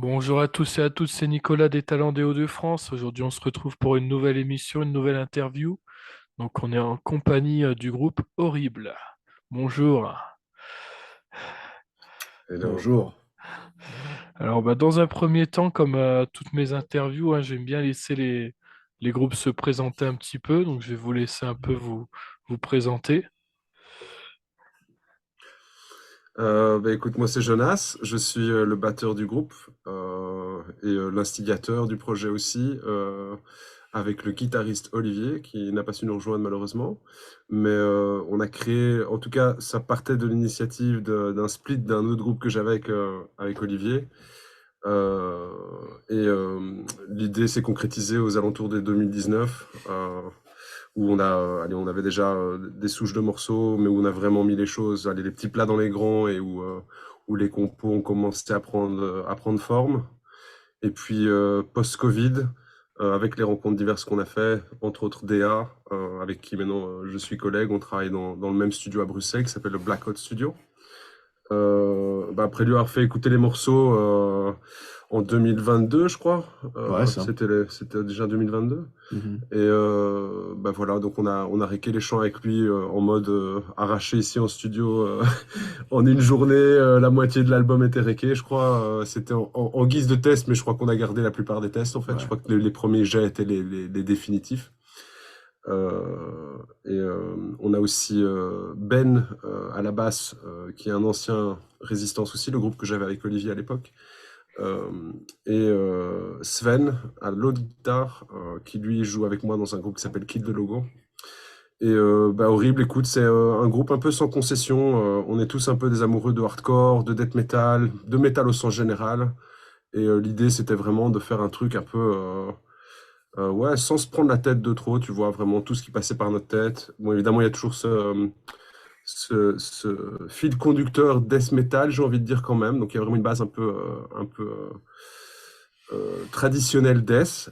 Bonjour à tous et à toutes, c'est Nicolas des Talents des Hauts-de-France. Aujourd'hui, on se retrouve pour une nouvelle émission, une nouvelle interview. Donc, on est en compagnie du groupe Horrible. Bonjour. Hello. Bonjour. Alors, dans un premier temps, comme toutes mes interviews, hein, j'aime bien laisser les groupes se présenter un petit peu. Donc, je vais vous laisser un peu vous présenter. Écoute, moi c'est Jonas, je suis le batteur du groupe et l'instigateur du projet aussi, avec le guitariste Olivier qui n'a pas su nous rejoindre malheureusement. Mais on a créé, en tout cas, ça partait de l'initiative d'un split d'un autre groupe que j'avais avec Olivier. Euh, et l'idée s'est concrétisée aux alentours de 2019. Où on avait déjà des souches de morceaux, mais où on a vraiment mis les choses, allez, les petits plats dans les grands et où les compos ont commencé à prendre forme. Et puis, post-Covid, avec les rencontres diverses qu'on a fait, entre autres DA, avec qui maintenant je suis collègue, on travaille dans le même studio à Bruxelles qui s'appelle le Black Hot Studio. Après lui avoir fait écouter les morceaux en 2022, je crois, Ouais, ça. c'était déjà 2022. Mhm. Et voilà, donc on a réqué les chants avec lui en mode arraché ici en studio en une journée. La moitié de l'album était réqué, je crois. C'était en guise de test, mais je crois qu'on a gardé la plupart des tests en fait. Je Ouais. crois que les premiers jets étaient les définitifs. On a aussi Ben à la basse, qui est un ancien Résistance aussi, le groupe que j'avais avec Olivier à l'époque. Euh, Sven à l'autre guitare, qui lui joue avec moi dans un groupe qui s'appelle Kill the Logo. Et Horrible, écoute, c'est un groupe un peu sans concession. On est tous un peu des amoureux de hardcore, de death metal, de metal au sens général. Et l'idée, c'était vraiment de faire un truc un peu, ouais, sans se prendre la tête de trop, tu vois, vraiment tout ce qui passait par notre tête. Bon, évidemment, il y a toujours ce fil conducteur death metal, j'ai envie de dire quand même. Donc, il y a vraiment une base un peu traditionnel death,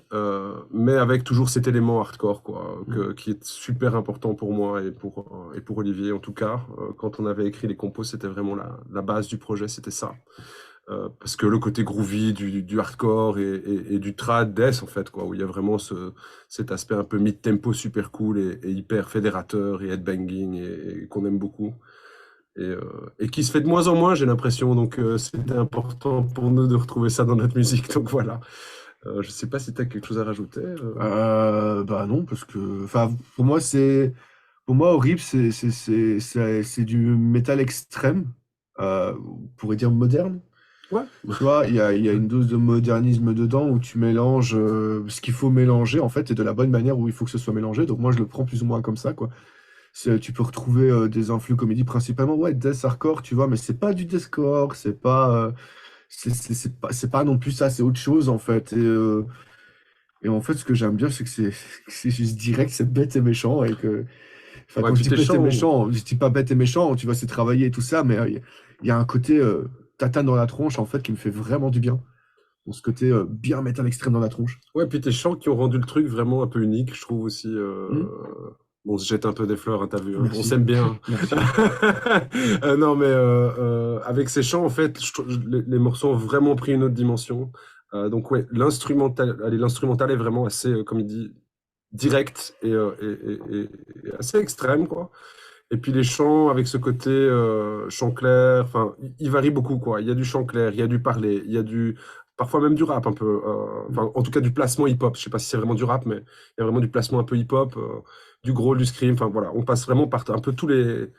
mais avec toujours cet élément hardcore, quoi, Mhm. qui est super important pour moi et pour Olivier, en tout cas. Quand on avait écrit les compos, c'était vraiment la base du projet, c'était ça. Parce que le côté groovy du hardcore et du trad death, en fait, quoi, où il y a vraiment cet aspect un peu mid-tempo super cool et hyper fédérateur et headbanging et qu'on aime beaucoup et qui se fait de moins en moins, j'ai l'impression. Donc, c'était important pour nous de retrouver ça dans notre musique. Donc, voilà. Je sais pas si tu as quelque chose à rajouter. Bah non, parce que, enfin, pour moi, horrible, c'est du métal extrême, on pourrait dire moderne. Ouais. Tu vois, il y a une dose de modernisme dedans où tu mélanges ce qu'il faut mélanger, en fait, et de la bonne manière où il faut que ce soit mélangé. Donc moi, je le prends plus ou moins comme ça, quoi. Tu peux retrouver des influx, comme il dit, principalement, ouais, death hardcore, tu vois, mais c'est pas du deathcore, c'est pas non plus ça, c'est autre chose, en fait. Et en fait, ce que j'aime bien, c'est que c'est que c'est juste direct, c'est bête et méchant. Enfin, Ouais, quand je puis dis t'es bête et chiant. méchant, je dis pas bête et méchant, tu vois, c'est travailler et tout ça, mais il y a un côté tatane dans la tronche, en fait, qui me fait vraiment du bien. Bon, ce côté bien mettre à l'extrême dans la tronche. Ouais, puis tes chants qui ont rendu le truc vraiment un peu unique, je trouve aussi. Hmm. On se jette un peu des fleurs, hein, t'as vu, hein. On Merci. s'aime bien. Merci. Non, mais avec ces chants, en fait, les morceaux ont vraiment pris une autre dimension. Donc, ouais, l'instrumental est vraiment assez, comme il dit, direct et assez extrême, quoi. Et puis les chants, avec ce côté chant clair, enfin, il varie beaucoup, quoi. Il y a du chant clair, il y a du parler, il y a parfois même du rap un peu. Enfin, en tout cas, du placement hip-hop. Je sais pas si c'est vraiment du rap, mais il y a vraiment du placement un peu hip-hop, du growl, du scream. Enfin, voilà, on passe vraiment par un peu tous les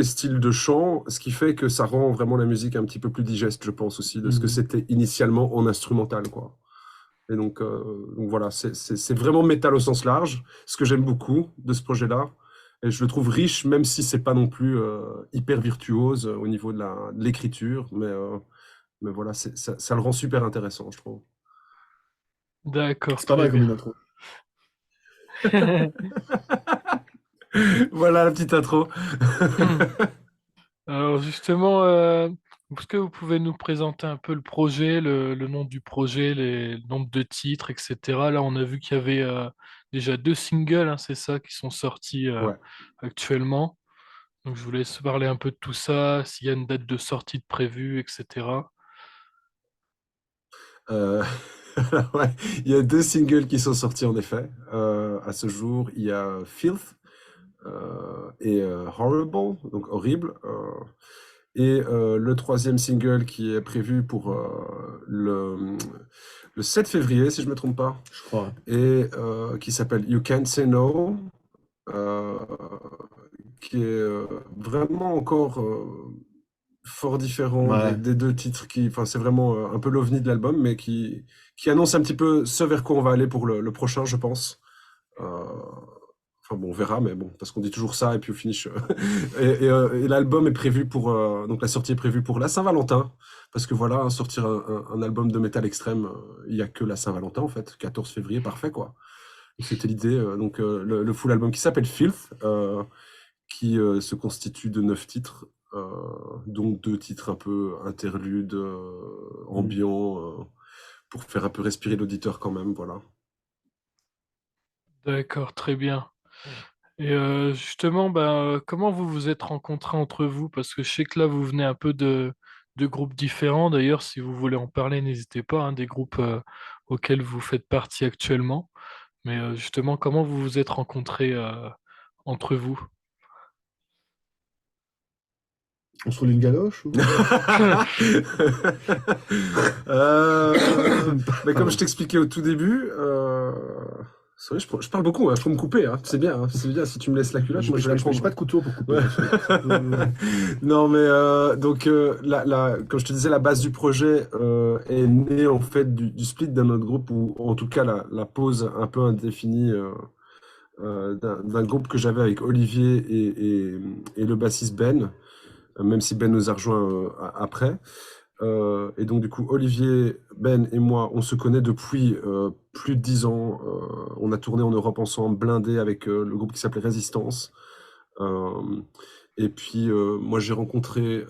styles de chant, ce qui fait que ça rend vraiment la musique un petit peu plus digeste, je pense aussi, de ce que Hmm. c'était initialement en instrumental, quoi. Et donc voilà, c'est vraiment métal au sens large, ce que j'aime beaucoup de ce projet-là. Et je le trouve riche, même si c'est pas non plus hyper virtuose au niveau de l'écriture, mais voilà, ça le rend super intéressant, je trouve. D'accord, C'est pas très mal comme bien. une intro. Voilà la petite intro. Alors justement, est-ce que vous pouvez nous présenter un peu le projet, le nom du projet, le nombre de titres, etc. Là, on a vu qu'il y avait déjà deux singles, hein, c'est ça, qui sont sortis Ouais. actuellement. Donc je vous laisse parler un peu de tout ça, s'il y a une date de sortie de prévue, etc. Euh, ouais, il y a deux singles qui sont sortis en effet. À ce jour, il y a Filth et Horrible, donc horrible. Et le troisième single qui est prévu pour le 7 février, si je ne me trompe pas, Je crois. et qui s'appelle You Can't Say No, euh, qui est vraiment encore fort différent Ouais. des deux titres qui, enfin, c'est vraiment un peu l'ovni de l'album, mais qui annonce un petit peu ce vers quoi on va aller pour le prochain, je pense. Euh, Enfin bon, on verra, mais bon, parce qu'on dit toujours ça, et puis au finish. Et l'album est prévu pour. Donc la sortie est prévue pour la Saint-Valentin. Parce que voilà, hein, sortir un album de métal extrême, il n'y a que la Saint-Valentin en fait. 14 février, parfait quoi. Et c'était l'idée. Donc le full album qui s'appelle Filth, qui se constitue de 9 titres, dont 2 titres un peu interludes, ambiants, pour faire un peu respirer l'auditeur quand même, voilà. D'accord, très bien. Et justement, comment vous vous êtes rencontrés entre vous? Parce que je sais que là, vous venez un peu de groupes différents. D'ailleurs, si vous voulez en parler, n'hésitez pas, hein, des groupes auxquels vous faites partie actuellement. Mais justement, comment vous vous êtes rencontrés entre vous? On se roule une galoche ou... Euh, mais comme je Pardon. t'expliquais au tout début, c'est vrai, je parle beaucoup, hein, je peux me couper, hein, c'est bien, si tu me laisses la culotte, moi je vais la J'ai prendre. pas de couteau pour couper, Ouais. parce que ça peut... Non, mais donc, comme je te disais, la base du projet est née en fait du split d'un autre groupe, ou en tout cas la pause un peu indéfinie d'un groupe que j'avais avec Olivier et le bassiste Ben, même si Ben nous a rejoint après. Et donc, du coup, Olivier, Ben et moi, on se connaît depuis plus de 10 ans. On a tourné en Europe ensemble, blindé avec le groupe qui s'appelait Résistance. Euh, et puis, moi, j'ai rencontré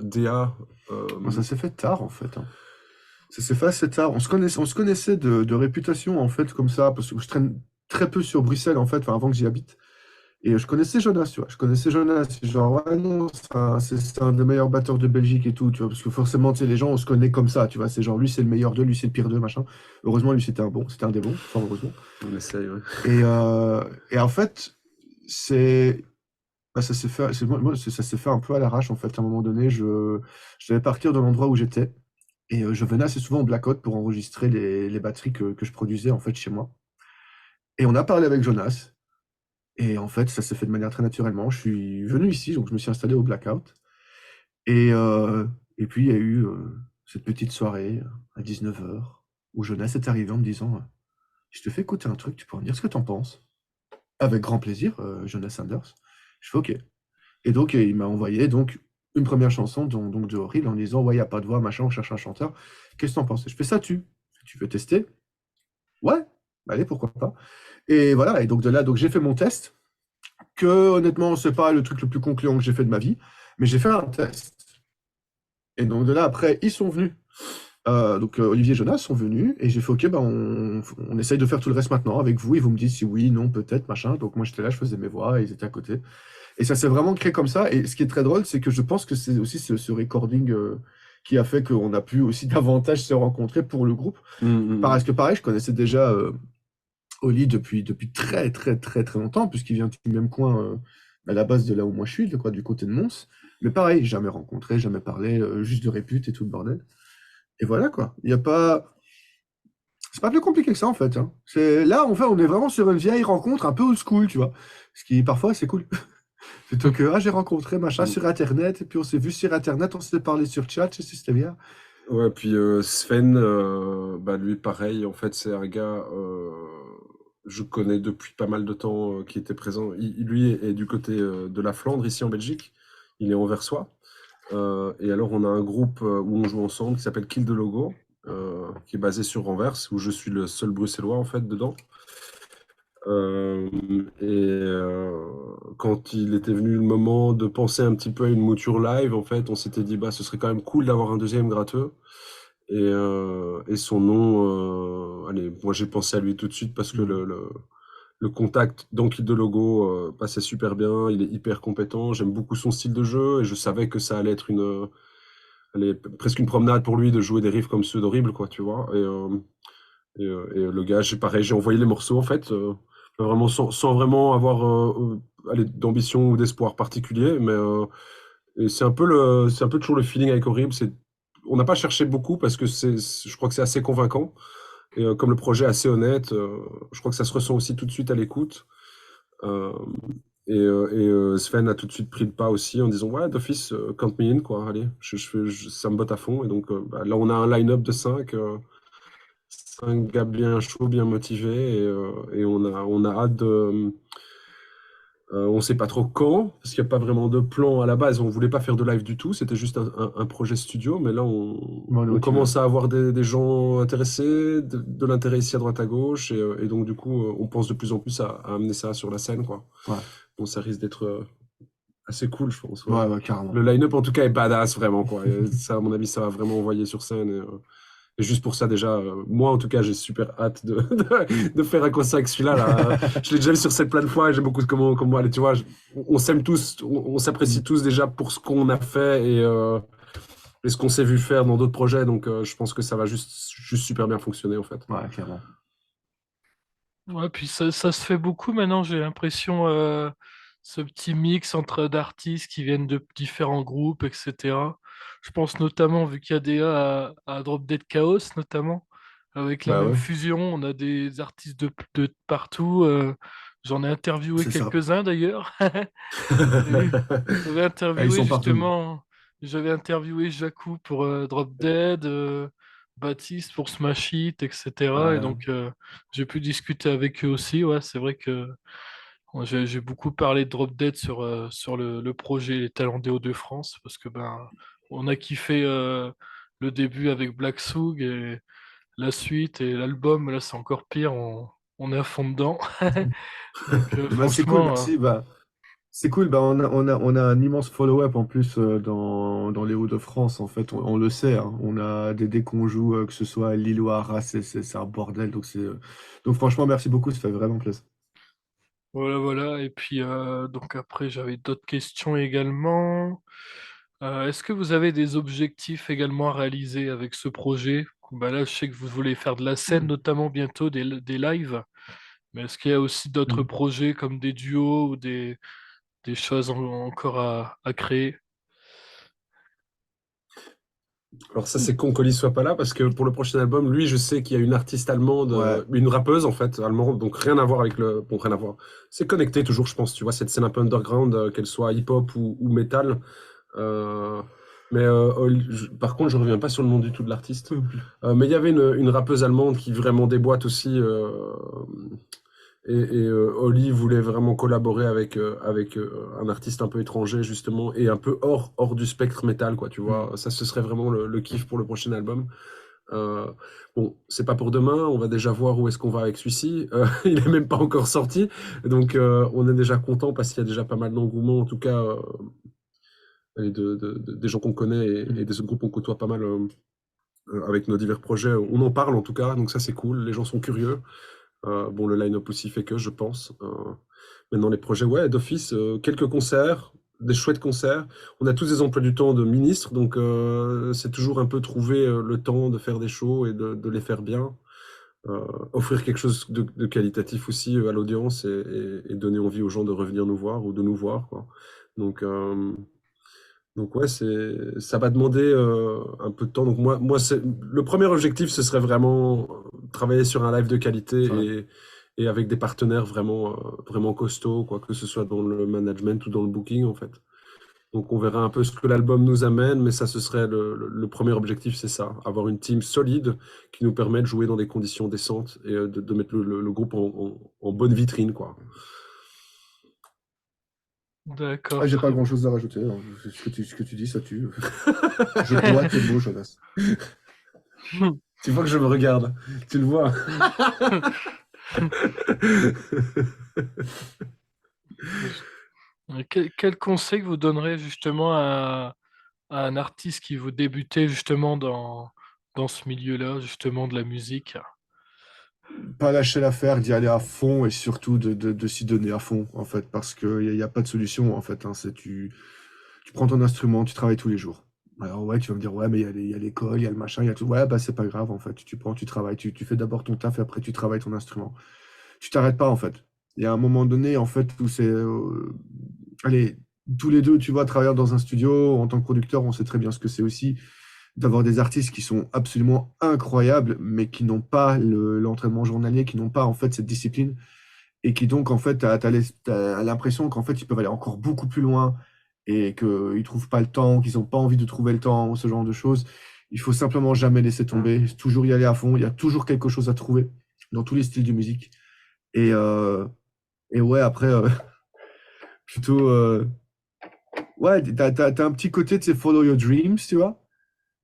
Déa. Bon, ça s'est fait tard, en fait, hein. Ça s'est fait assez tard. On se connaissait de réputation, en fait, comme ça, parce que je traîne très peu sur Bruxelles, en fait, enfin, avant que j'y habite. Et je connaissais Jonas, tu vois. Je connaissais Jonas. Genre, ouais, non, c'est un des meilleurs batteurs de Belgique et tout, tu vois. Parce que forcément, tu sais, les gens, on se connaît comme ça, tu vois. C'est genre, lui, c'est le meilleur d'eux, lui, c'est le pire d'eux, machin. Heureusement, lui, c'était un des bons, fort heureusement. On essaye, ouais. Et en fait, c'est. Bah, ça s'est fait, ça s'est fait un peu à l'arrache, en fait. À un moment donné, je devais partir de l'endroit où j'étais. Et je venais assez souvent au Blackout pour enregistrer les batteries que je produisais, en fait, chez moi. Et on a parlé avec Jonas. Et en fait, ça s'est fait de manière très naturellement. Je suis venu ici, donc je me suis installé au Blackout. Et, euh, et puis, il y a eu cette petite soirée à 19h où Jonas est arrivé en me disant je te fais écouter un truc, tu pourras me dire ce que tu en penses. Avec grand plaisir, Jonas Sanders. Je fais OK. Et donc, il m'a envoyé donc une première chanson donc de Horrible en disant ouais, il n'y a pas de voix, machin, on cherche un chanteur. Qu'est-ce que tu en penses? Je fais ça, tu veux tester? Ouais, bah, allez, pourquoi pas. Et voilà, et donc de là, donc j'ai fait mon test. Que honnêtement, c'est pas le truc le plus concluant que j'ai fait de ma vie, mais j'ai fait un test. Et donc de là, après, ils sont venus. Donc Olivier et Jonas sont venus, et j'ai fait OK, bah, on essaye de faire tout le reste maintenant avec vous, et vous me dites si oui, non, peut-être, machin. Donc moi j'étais là, je faisais mes voix, et ils étaient à côté. Et ça s'est vraiment créé comme ça. Et ce qui est très drôle, c'est que je pense que c'est aussi ce recording qui a fait qu'on a pu aussi davantage se rencontrer pour le groupe. Parce que pareil, je connaissais déjà Oli depuis très très très très longtemps, puisqu'il vient du même coin à la base de là où moi je suis, quoi, du côté de Mons. Mais pareil, jamais rencontré, jamais parlé, juste de répute et tout le bordel. Et voilà quoi. Il y a pas. C'est pas plus compliqué que ça en fait, hein. Là, en fait, on est vraiment sur une vieille rencontre un peu old school, tu vois. Ce qui parfois c'est cool. Plutôt que j'ai rencontré machin sur internet, et puis on s'est vu sur internet, on s'est parlé sur chat, et c'était bien. Ouais, puis Sven, bah lui pareil, en fait c'est un gars je connais depuis pas mal de temps qui était présent. Lui est du côté de la Flandre, ici en Belgique. Il est anversois. Et alors on a un groupe où on joue ensemble qui s'appelle Kill the Logo, qui est basé sur Anvers, où je suis le seul bruxellois en fait dedans. Quand il était venu le moment de penser un petit peu à une mouture live, en fait, on s'était dit, bah, ce serait quand même cool d'avoir un deuxième gratteux. Et son nom, allez, moi j'ai pensé à lui tout de suite parce que le contact donc de logo passait super bien, il est hyper compétent, j'aime beaucoup son style de jeu et je savais que ça allait être allez, presque une promenade pour lui de jouer des riffs comme ceux d'Horrible, quoi, tu vois. Et le gars, pareil, j'ai envoyé les morceaux, en fait, vraiment sans vraiment avoir allez, d'ambition ou d'espoir particulier, mais et c'est un peu toujours le feeling avec Horrible. On n'a pas cherché beaucoup parce que je crois que c'est assez convaincant. Et comme le projet est assez honnête, je crois que ça se ressent aussi tout de suite à l'écoute. Euh, Sven a tout de suite pris le pas aussi en disant ouais, d'office, count me in, quoi. Allez, ça me botte à fond. Et donc bah, là, on a un line-up de 5 gars bien chauds, bien motivés. Et on a hâte de. On sait pas trop quand, parce qu'il n'y a pas vraiment de plan à la base. On voulait pas faire de live du tout, c'était juste un projet studio. Mais là, Bon, on est on motivé. commence à avoir des gens intéressés, de l'intérêt ici à droite à gauche. Et donc, du coup, on pense de plus en plus à amener ça sur la scène, quoi. Ouais, Bon, ça risque d'être assez cool, je pense. Ouais. ouais, ouais, carrément. Le line-up, en tout cas, est badass, vraiment, quoi. Et ça, à mon avis, ça va vraiment envoyer sur scène. Et juste pour ça, déjà, moi, en tout cas, j'ai super hâte de faire un concert avec celui-là. Là. Je l'ai déjà vu sur scène plein de fois et j'ai beaucoup de comment aller. Tu vois, on s'aime tous, on s'apprécie Mm. tous déjà pour ce qu'on a fait et ce qu'on s'est vu faire dans d'autres projets. Donc, je pense que ça va juste super bien fonctionner, en fait. Ouais, clairement. Ouais, puis ça se fait beaucoup maintenant, j'ai l'impression, ce petit mix entre d'artistes qui viennent de différents groupes, etc. Je pense notamment, vu qu'il y a des à Drop Dead Chaos, notamment, avec la Bah même ouais, fusion, on a des artistes de partout. J'en ai interviewé c'est ça. quelques-uns d'ailleurs. Et J'avais Ah, ils interviewé sont partout. justement, j'avais interviewé Jakku pour Drop Dead, Baptiste pour Smash Hit, etc. Et Ouais. donc j'ai pu discuter avec eux aussi. Ouais, c'est vrai que j'ai beaucoup parlé de Drop Dead sur le projet Les Talents des Hauts-de-France parce que ben on a kiffé le début avec Black Soog et la suite et l'album. Là, c'est encore pire. On est à fond dedans. Donc Bah, c'est cool, franchement, merci. Bah, c'est cool, bah, on a un immense follow-up en plus dans les Hauts-de-France, en fait, on le sait, hein. On a dès qu'on joue, que ce soit à Lille ou à Arras, c'est un bordel, donc franchement, merci beaucoup, ça fait vraiment plaisir. voilà, voilà. Et puis, donc après, j'avais d'autres questions également. Est-ce que vous avez des objectifs également à réaliser avec ce projet? Bah là, je sais que vous voulez faire de la scène, Hmm. notamment bientôt des lives. Mais est-ce qu'il y a aussi d'autres Hmm. projets comme des duos ou des choses encore à créer? Alors ça, c'est con qu'Oli soit pas là parce que pour le prochain album, lui, je sais qu'il y a une artiste allemande, Ouais, une rappeuse en fait, allemande, donc rien à voir avec le... Bon, rien à voir. C'est connecté toujours, je pense, tu vois, cette scène un peu underground, qu'elle soit hip-hop ou metal. Euh, Mais par contre, je reviens pas sur le nom du tout de l'artiste. Mais il y avait une rappeuse allemande qui vraiment déboîte aussi. Oli voulait vraiment collaborer avec un artiste un peu étranger, justement, et un peu hors du spectre métal, quoi, tu hmm. vois. Ça, ce serait vraiment le kiff pour le prochain album. Euh, bon, c'est pas pour demain, on va déjà voir où est-ce qu'on va avec celui-ci. Il est même pas encore sorti, donc on est déjà content parce qu'il y a déjà pas mal d'engouement, en tout cas, et des gens qu'on connaît et Hmm. des autres groupes qu'on côtoie pas mal avec nos divers projets. On en parle en tout cas, donc ça c'est cool, les gens sont curieux. Bon, le line-up aussi fait que, je pense. Maintenant, les projets, ouais, d'office, quelques concerts, des chouettes concerts. On a tous des emplois du temps de ministres, donc c'est toujours un peu trouver le temps de faire des shows et de les faire bien. Offrir quelque chose de qualitatif aussi à l'audience et donner envie aux gens de revenir nous voir ou de nous voir, quoi. Donc, euh, donc ouais, ça va demander un peu de temps. Donc le premier objectif, ce serait vraiment travailler sur un live de qualité Ouais. et avec des partenaires vraiment costauds, quoi, que ce soit dans le management ou dans le booking, en fait. Donc on verra un peu ce que l'album nous amène, mais ça, ce serait le premier objectif, c'est ça, avoir une team solide qui nous permet de jouer dans des conditions décentes et de mettre le groupe en bonne vitrine, quoi. Ah, D'accord, j'ai pas très grand-chose à rajouter, hein. Ce que tu dis, ça tue. Je dois tes mots, Jonas. bien. Tu vois que je me regarde, tu le vois. Quel conseil vous donnerez justement à un artiste qui veut débuter justement dans ce milieu-là, justement de la musique? Pas lâcher l'affaire, d'y aller à fond et surtout de s'y donner à fond, en fait, parce qu'il n'y a pas de solution, en fait, hein. Tu prends ton instrument, tu travailles tous les jours. Alors ouais, tu vas me dire, ouais, mais il y a l'école, il y a le machin, il y a tout. Ouais, bah c'est pas grave en fait. Tu prends, tu travailles, tu fais d'abord ton taf et après tu travailles ton instrument. Tu t'arrêtes pas en fait. Il y a un moment donné en fait où c'est. Allez, tous les deux, tu vois, travailler dans un studio en tant que producteur, on sait très bien ce que c'est aussi d'avoir des artistes qui sont absolument incroyables, mais qui n'ont pas l'entraînement journalier, qui n'ont pas en fait cette discipline et qui donc en fait t'as l'impression qu'en fait ils peuvent aller encore beaucoup plus loin et qu'ils trouvent pas le temps, qu'ils n'ont pas envie de trouver le temps, ce genre de choses. Il faut simplement jamais laisser tomber, toujours y aller à fond. Il y a toujours quelque chose à trouver dans tous les styles de musique. Et, euh, et ouais, après, plutôt, ouais, t'as un petit côté de ces follow your dreams, tu vois.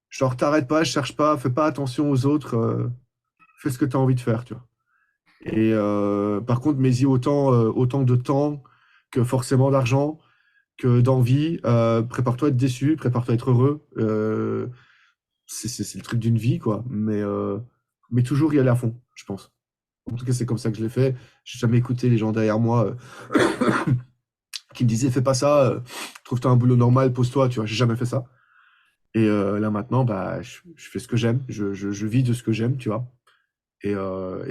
Genre, t'arrêtes pas, cherche pas, fais pas attention aux autres, fais ce que tu as envie de faire, tu vois. Et par contre, mets-y autant de temps que forcément d'argent, que d'envie. Prépare-toi à être déçu, prépare-toi à être heureux. C'est le truc d'une vie, quoi. Mais toujours y aller à fond, je pense. En tout cas, c'est comme ça que je l'ai fait. J'ai jamais écouté les gens derrière moi qui me disaient fais pas ça, trouve-toi un boulot normal, pose-toi, tu vois. J'ai jamais fait ça. Et là maintenant, bah, je fais ce que j'aime, je vis de ce que j'aime, tu vois. Et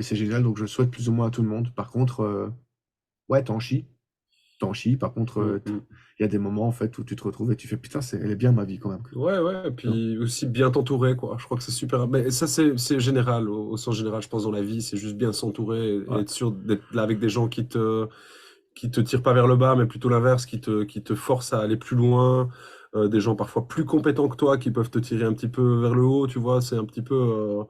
c'est génial, donc je le souhaite plus ou moins à tout le monde. Par contre, ouais, t'en chies. Par contre, il y a des moments en fait où tu te retrouves et tu fais putain, elle est bien ma vie quand même. Ouais, et puis aussi bien t'entourer, quoi. Je crois que c'est super. Mais ça, c'est général, au sens général, je pense, dans la vie, c'est juste bien s'entourer et être sûr d'être là avec des gens qui te tirent pas vers le bas, mais plutôt l'inverse, qui te forcent à aller plus loin. Des gens parfois plus compétents que toi qui peuvent te tirer un petit peu vers le haut, tu vois. C'est un petit peu.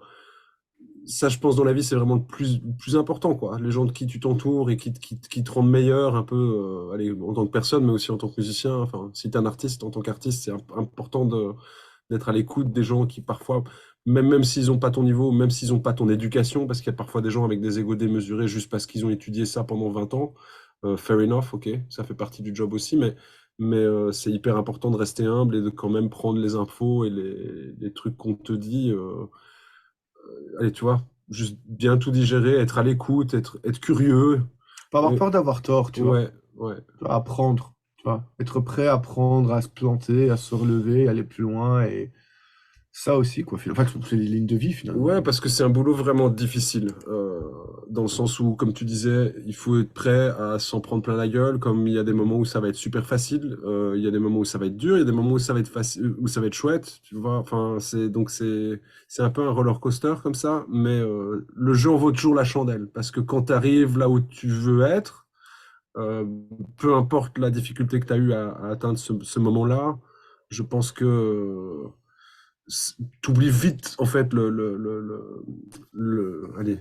Ça, je pense, dans la vie, c'est vraiment le plus important, quoi. Les gens de qui tu t'entoures et qui te rendent meilleur un peu, allez, en tant que personne, mais aussi en tant que musicien. Enfin, si t'es un artiste, en tant qu'artiste, c'est important d'être à l'écoute des gens qui, parfois, même s'ils n'ont pas ton niveau, même s'ils n'ont pas ton éducation, parce qu'il y a parfois des gens avec des égos démesurés juste parce qu'ils ont étudié ça pendant 20 ans. Fair enough, ok, ça fait partie du job aussi, mais c'est hyper important de rester humble et de quand même prendre les infos et les trucs qu'on te dit. Allez, tu vois, juste bien tout digérer, être à l'écoute, être curieux. Pas avoir peur d'avoir tort, tu vois. Ouais. Apprendre, tu vois. Être prêt à apprendre, à se planter, à se relever, aller plus loin. Et ça aussi, quoi. En fait, c'est les lignes de vie, finalement. Ouais, parce que c'est un boulot vraiment difficile. Dans le sens où, comme tu disais, il faut être prêt à s'en prendre plein la gueule. Comme il y a des moments où ça va être super facile, il y a des moments où ça va être dur, il y a des moments où ça va être facile, où ça va être chouette, tu vois. Enfin, c'est un peu un roller coaster comme ça, mais le jeu en vaut toujours la chandelle. Parce que quand tu arrives là où tu veux être, peu importe la difficulté que tu as eu à atteindre ce moment-là, je pense que t'oublies vite en fait allez,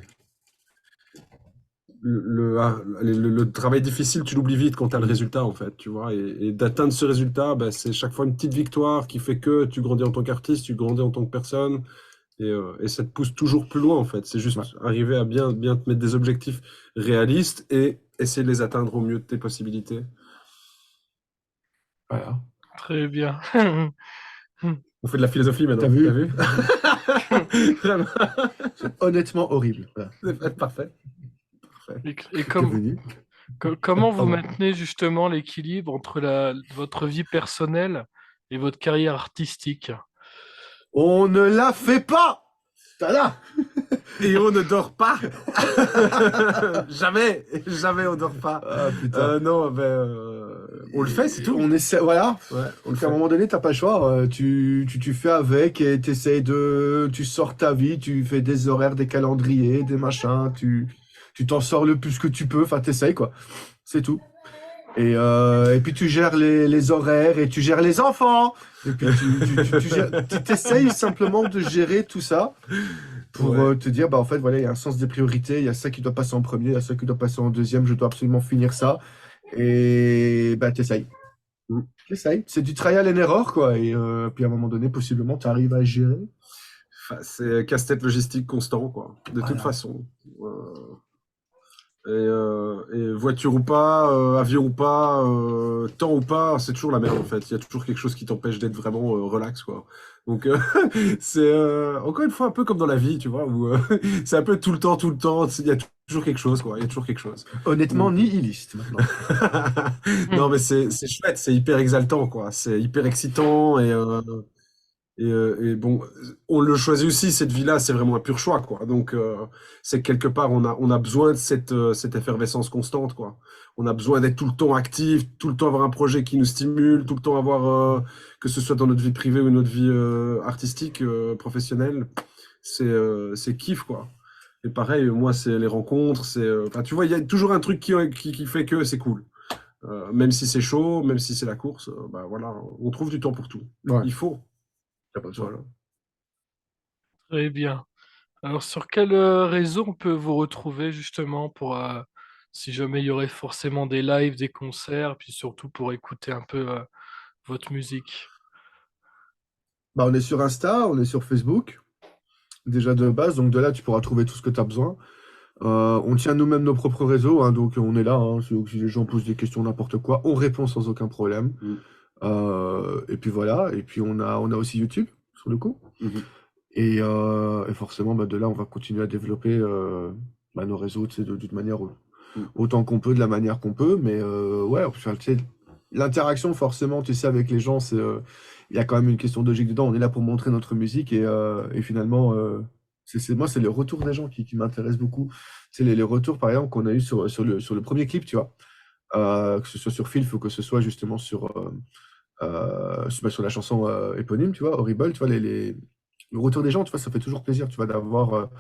le travail difficile, tu l'oublies vite quand tu as le résultat en fait, tu vois, et d'atteindre ce résultat, bah, c'est chaque fois une petite victoire qui fait que tu grandis en tant qu'artiste, tu grandis en tant que personne, et ça te pousse toujours plus loin en fait. C'est juste arriver à bien te mettre des objectifs réalistes et essayer de les atteindre au mieux de tes possibilités. Voilà. Très bien. On fait de la philosophie maintenant, T'as vu? Vraiment. C'est honnêtement horrible. Voilà. C'est parfait. Et T'es venu. comment vous Pardon. maintenez justement l'équilibre entre votre vie personnelle et votre carrière artistique? On ne la fait pas! T'as là! Et on ne dort pas. Jamais on dort pas. Ah putain. Non, on le fait, c'est tout. On essaie, voilà. Ouais, on le Donc à un fait. moment donné, t'as pas le choix. Tu fais avec et tu sors ta vie, tu fais des horaires, des calendriers, des machins, tu t'en sors le plus que tu peux. Enfin, t'essayes quoi. C'est tout. Et puis tu gères les horaires et tu gères les enfants. Et puis tu t'essayes simplement de gérer tout ça pour te dire, bah en fait, voilà, il y a un sens des priorités, il y a ça qui doit passer en premier, il y a ça qui doit passer en deuxième, je dois absolument finir ça. Et bah t'essayes. T'essayes. C'est du trial and error, quoi. Et puis à un moment donné, possiblement, tu arrives à gérer. Enfin, c'est casse-tête logistique constant, quoi. De toute façon. Et voiture ou pas, avion ou pas, temps ou pas, c'est toujours la merde en fait. Il y a toujours quelque chose qui t'empêche d'être vraiment relax, quoi. Donc c'est encore une fois un peu comme dans la vie, tu vois, où c'est un peu tout le temps. Il y a toujours quelque chose, quoi. Il y a toujours quelque chose. Honnêtement, nihiliste maintenant. Non, mais c'est chouette, c'est hyper exaltant, quoi. C'est hyper excitant et Et bon, on le choisit aussi, cette vie-là, c'est vraiment un pur choix, quoi. Donc, c'est que quelque part, on a besoin de cette effervescence constante, quoi. On a besoin d'être tout le temps actif, tout le temps avoir un projet qui nous stimule, tout le temps avoir, que ce soit dans notre vie privée ou notre vie artistique, professionnelle, c'est kiff, quoi. Et pareil, moi, c'est les rencontres, enfin, tu vois, il y a toujours un truc qui fait que c'est cool. Même si c'est chaud, même si c'est la course, bah voilà, on trouve du temps pour tout. Ouais, Il faut. y a pas de choix. Voilà. Très bien. Alors, sur quel réseau on peut vous retrouver justement pour, si jamais il y aurait forcément des lives, des concerts, puis surtout pour écouter un peu votre musique? Bah, on est sur Insta, on est sur Facebook, déjà de base, donc de là, tu pourras trouver tout ce que tu as besoin. On tient nous-mêmes nos propres réseaux, hein, donc on est là, hein, si les gens posent des questions, n'importe quoi, on répond sans aucun problème. Mm. Et puis voilà, et puis on a aussi YouTube, sur le coup. Mhm. Et forcément, bah, de là, on va continuer à développer bah, nos réseaux, tu sais, d'une manière Mm. autant qu'on peut, de la manière qu'on peut, mais ouais, enfin, tu sais, l'interaction, forcément, tu sais, avec les gens, il y a quand même une question de logique dedans. On est là pour montrer notre musique et finalement, moi, c'est le retour des gens qui m'intéresse beaucoup. C'est les retours, par exemple, qu'on a eu sur le premier clip, tu vois, que ce soit sur Filth ou que ce soit justement sur la chanson éponyme, tu vois, Horrible, tu vois, le retour des gens, tu vois, ça fait toujours plaisir, tu vois, d'avoir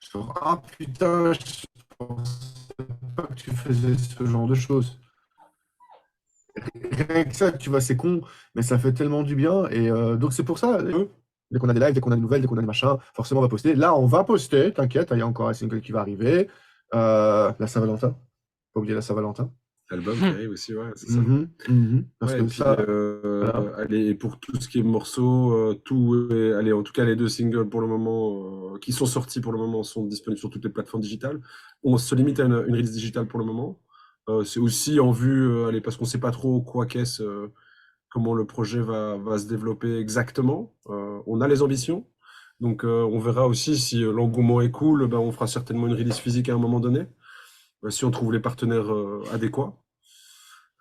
genre, ah putain, je pensais pas que tu faisais ce genre de choses. Rien que ça, tu vois, c'est con, mais ça fait tellement du bien. Et donc, c'est pour ça, dès qu'on a des lives, dès qu'on a des nouvelles, dès qu'on a des machins, forcément, on va poster. Là, on va poster, t'inquiète, il y a encore un single qui va arriver. La Saint-Valentin, pas oublier la Saint-Valentin. L'album qui arrive aussi, ouais, c'est ça. Parce Ouais, et que puis, ça, voilà. allez, et pour tout ce qui est morceaux, allez, en tout cas, les 2 singles pour le moment, qui sont sortis pour le moment, sont disponibles sur toutes les plateformes digitales. On se limite à une release digitale pour le moment. C'est aussi en vue, allez, parce qu'on sait pas trop quoi qu'est-ce, comment le projet va se développer exactement. On a les ambitions. Donc, on verra aussi si l'engouement est cool, ben, on fera certainement une release physique à un moment donné, si on trouve les partenaires adéquats.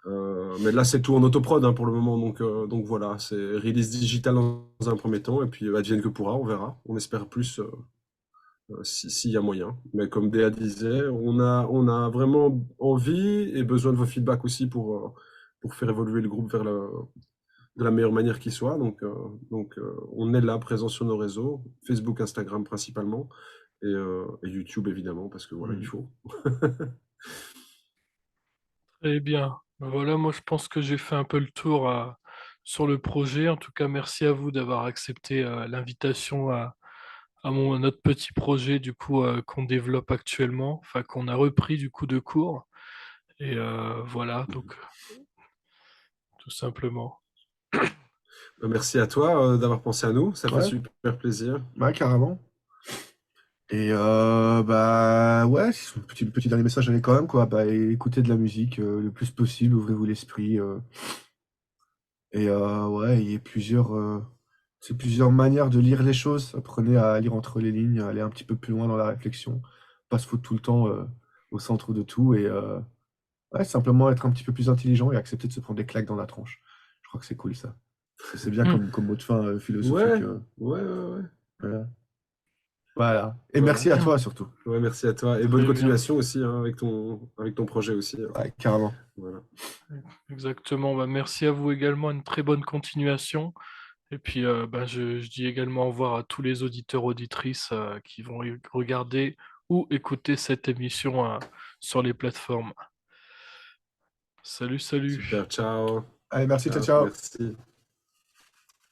Mais là, c'est tout en autoprod hein, pour le moment. Donc voilà, c'est release digital dans un premier temps. Et puis, advienne que pourra, on verra. On espère plus s'il y a moyen. Mais comme Déa disait, on a vraiment envie et besoin de vos feedbacks aussi pour faire évoluer le groupe de la meilleure manière qui soit. Donc, on est là, présent sur nos réseaux, Facebook, Instagram principalement, et YouTube évidemment, parce que voilà, il faut. Très bien. Ben voilà, moi je pense que j'ai fait un peu le tour sur le projet. En tout cas, merci à vous d'avoir accepté l'invitation à notre petit projet du coup qu'on développe actuellement, enfin qu'on a repris du coup de cours. Et voilà, donc tout simplement. Merci à toi d'avoir pensé à nous, ça fait Ouais, super plaisir. ouais, carrément. Et bah ouais, si petit dernier message j'avais quand même quoi, bah écoutez de la musique le plus possible, ouvrez-vous l'esprit et ouais, il y a plusieurs manières de lire les choses. Apprenez à lire entre les lignes, à aller un petit peu plus loin dans la réflexion, pas se foutre tout le temps au centre de tout et ouais, simplement être un petit peu plus intelligent et accepter de se prendre des claques dans la tronche. Je crois que c'est cool ça. C'est bien Hmm. comme mot de fin philosophique. Ouais, ouais, ouais, ouais. Voilà. Voilà. Et Voilà. merci à toi surtout. Ouais, merci à toi. Et bonne Très bien. continuation aussi hein, avec ton projet aussi. Ouais, carrément. Voilà. Exactement. Bah, merci à vous également. Une très bonne continuation. Et puis, bah, je dis également au revoir à tous les auditeurs, auditrices qui vont regarder ou écouter cette émission sur les plateformes. Salut, salut. Super, ciao. Allez, merci, ciao, Ciao, ciao. merci.